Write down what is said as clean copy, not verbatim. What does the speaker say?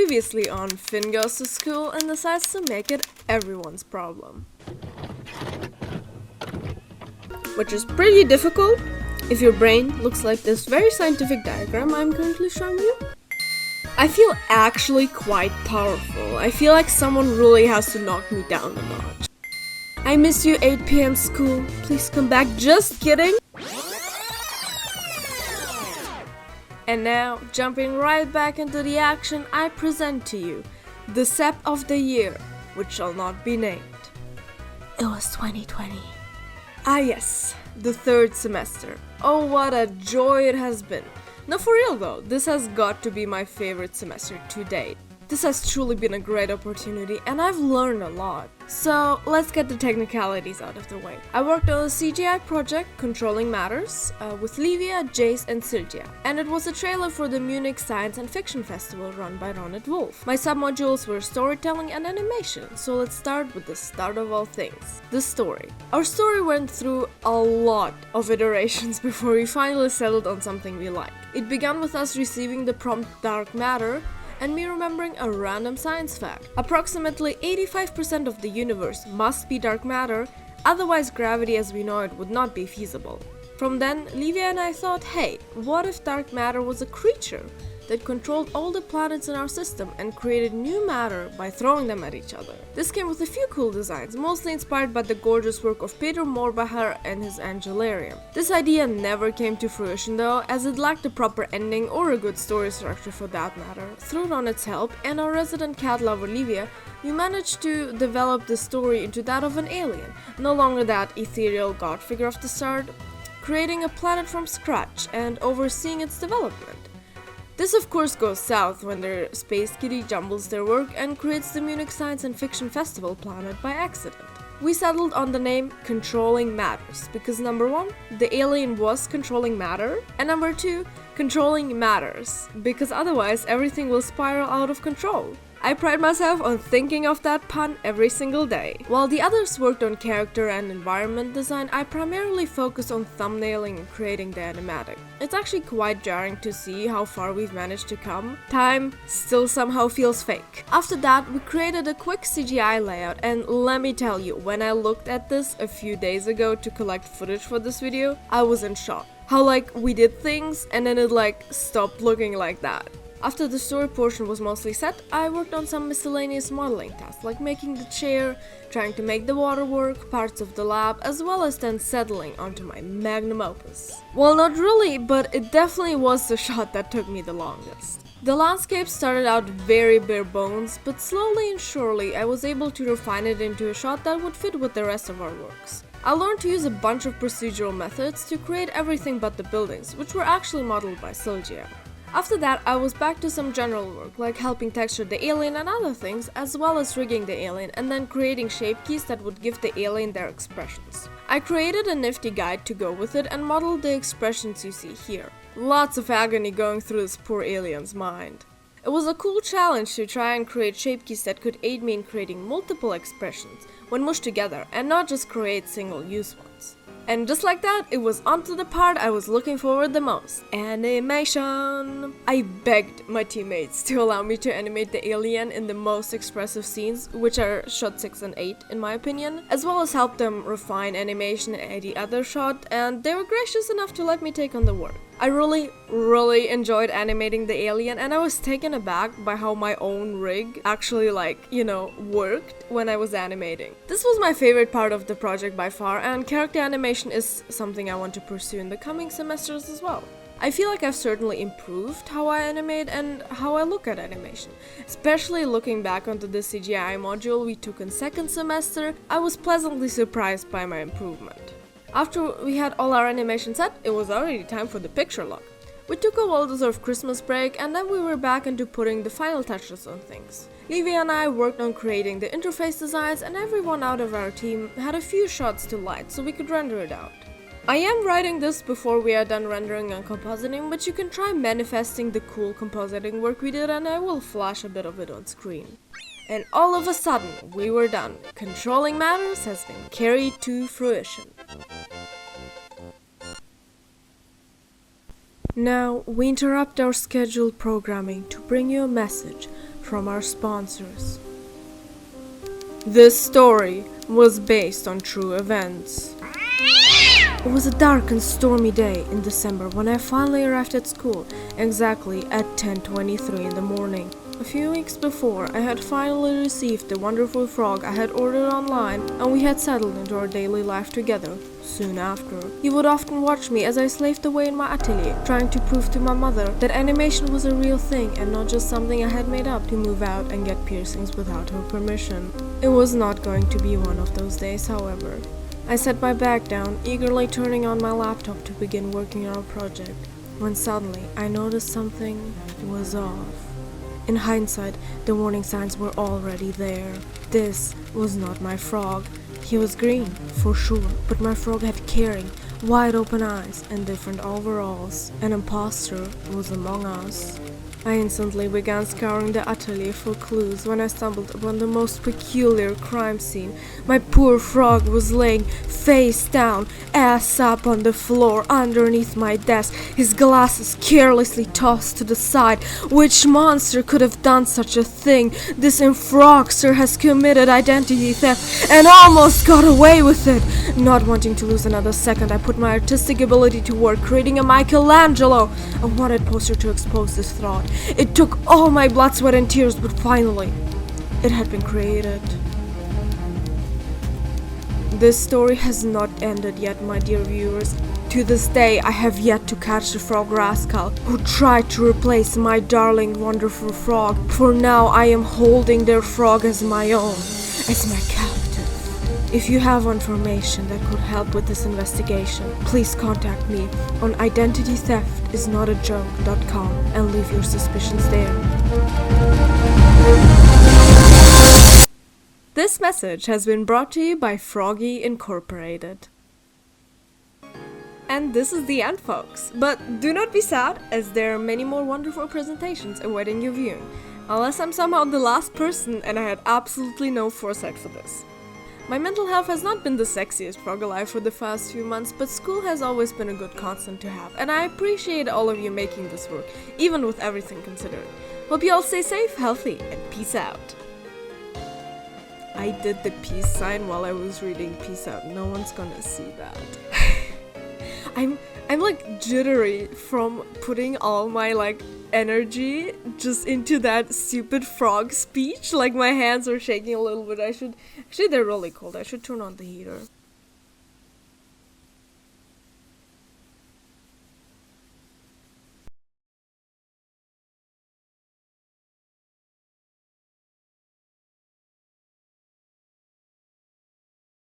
Previously on Finn goes to school and decides to make it everyone's problem. Which is pretty difficult if your brain looks like this very scientific diagram I'm currently showing you. I feel actually quite powerful. I feel like someone really has to knock me down a notch. I miss you 8 p.m. school. Please come back. Just kidding. And now, jumping right back into the action, I present to you the SEP of the year, which shall not be named. It was 2020. Ah yes, the third semester. Oh, what a joy it has been. No, for real though, this has got to be my favorite semester to date. This has truly been a great opportunity and I've learned a lot. So let's get the technicalities out of the way. I worked on a CGI project, Controlling Matters, with Livia, Jace and Sylgia. And it was a trailer for the Munich Science and Fiction Festival run by Ronit Wolf. My submodules were storytelling and animation, so let's start with the start of all things, the story. Our story went through a lot of iterations before we finally settled on something we like. It began with us receiving the prompt Dark Matter, and me remembering a random science fact. Approximately 85% of the universe must be dark matter, otherwise gravity as we know it would not be feasible. From then, Livia and I thought, hey, what if dark matter was a creature that controlled all the planets in our system and created new matter by throwing them at each other? This came with a few cool designs, mostly inspired by the gorgeous work of Peter Morbacher and his Angelarium. This idea never came to fruition though, as it lacked a proper ending or a good story structure for that matter. Through Ronit's help and our resident cat lover Livia, we managed to develop the story into that of an alien, no longer that ethereal god figure of the start, creating a planet from scratch and overseeing its development. This of course goes south when their space kitty jumbles their work and creates the Munich Science and Fiction Festival planet by accident. We settled on the name Controlling Matters because number 1, the alien was controlling matter, and number 2, controlling matters, because otherwise everything will spiral out of control. I pride myself on thinking of that pun every single day. While the others worked on character and environment design, I primarily focused on thumbnailing and creating the animatic. It's actually quite jarring to see how far we've managed to come. Time still somehow feels fake. After that, we created a quick CGI layout, and let me tell you, when I looked at this a few days ago to collect footage for this video, I was in shock. How we did things and then it stopped looking like that. After the story portion was mostly set, I worked on some miscellaneous modeling tasks, like making the chair, trying to make the water work, parts of the lab, as well as then settling onto my magnum opus. Well, not really, but it definitely was the shot that took me the longest. The landscape started out very bare bones, but slowly and surely I was able to refine it into a shot that would fit with the rest of our works. I learned to use a bunch of procedural methods to create everything but the buildings, which were actually modeled by Sylgia. After that, I was back to some general work, like helping texture the alien and other things, as well as rigging the alien and then creating shape keys that would give the alien their expressions. I created a nifty guide to go with it and modeled the expressions you see here. Lots of agony going through this poor alien's mind. It was a cool challenge to try and create shape keys that could aid me in creating multiple expressions when mushed together and not just create single-use ones. And just like that, it was onto the part I was looking forward the most. Animation! I begged my teammates to allow me to animate the alien in the most expressive scenes, which are shot 6 and 8 in my opinion, as well as help them refine animation in any other shot, and they were gracious enough to let me take on the work. I really enjoyed animating the alien, and I was taken aback by how my own rig actually worked when I was animating. This was my favorite part of the project by far, and character animation is something I want to pursue in the coming semesters as well. I feel like I've certainly improved how I animate and how I look at animation. Especially looking back onto the CGI module we took in second semester, I was pleasantly surprised by my improvement. After we had all our animation set, it was already time for the picture lock. We took a well-deserved Christmas break and then we were back into putting the final touches on things. Livia and I worked on creating the interface designs, and everyone out of our team had a few shots to light so we could render it out. I am writing this before we are done rendering and compositing, but you can try manifesting the cool compositing work we did and I will flash a bit of it on screen. And all of a sudden, we were done. Controlling Matters has been carried to fruition. Now, we interrupt our scheduled programming to bring you a message from our sponsors. This story was based on true events. It was a dark and stormy day in December when I finally arrived at school, exactly at 10:23 in the morning. A few weeks before, I had finally received the wonderful frog I had ordered online, and we had settled into our daily life together. Soon after, he would often watch me as I slaved away in my atelier, trying to prove to my mother that animation was a real thing and not just something I had made up to move out and get piercings without her permission. It was not going to be one of those days, however. I set my bag down, eagerly turning on my laptop to begin working on a project, when suddenly I noticed something was off. In hindsight, the warning signs were already there. This was not my frog. He was green, for sure, but my frog had caring, wide-open eyes and different overalls. An imposter was among us. I instantly began scouring the atelier for clues when I stumbled upon the most peculiar crime scene. My poor frog was laying face down, ass up on the floor underneath my desk, his glasses carelessly tossed to the side. Which monster could have done such a thing? This infrogster has committed identity theft and almost got away with it. Not wanting to lose another second, I put my artistic ability to work, creating a Michelangelo, a wanted poster to expose this fraud. It took all my blood, sweat, and tears, but finally, it had been created. This story has not ended yet, my dear viewers. To this day, I have yet to catch the frog rascal who tried to replace my darling, wonderful frog. For now, I am holding their frog as my own, as my captive. If you have information that could help with this investigation, please contact me on identitytheftisnotajoke.com and leave your suspicions there. This message has been brought to you by Froggy Incorporated. And this is the end, folks. But do not be sad, as there are many more wonderful presentations awaiting your viewing. Unless I'm somehow the last person and I had absolutely no foresight for this. My mental health has not been the sexiest frog alive for the past few months, but school has always been a good constant to have, and I appreciate all of you making this work, even with everything considered. Hope you all stay safe, healthy, and peace out. I did the peace sign while I was reading peace out. No one's gonna see that. I'm like jittery from putting all my energy just into that stupid frog speech. Like my hands are shaking a little bit. Actually they're really cold. I should turn on the heater.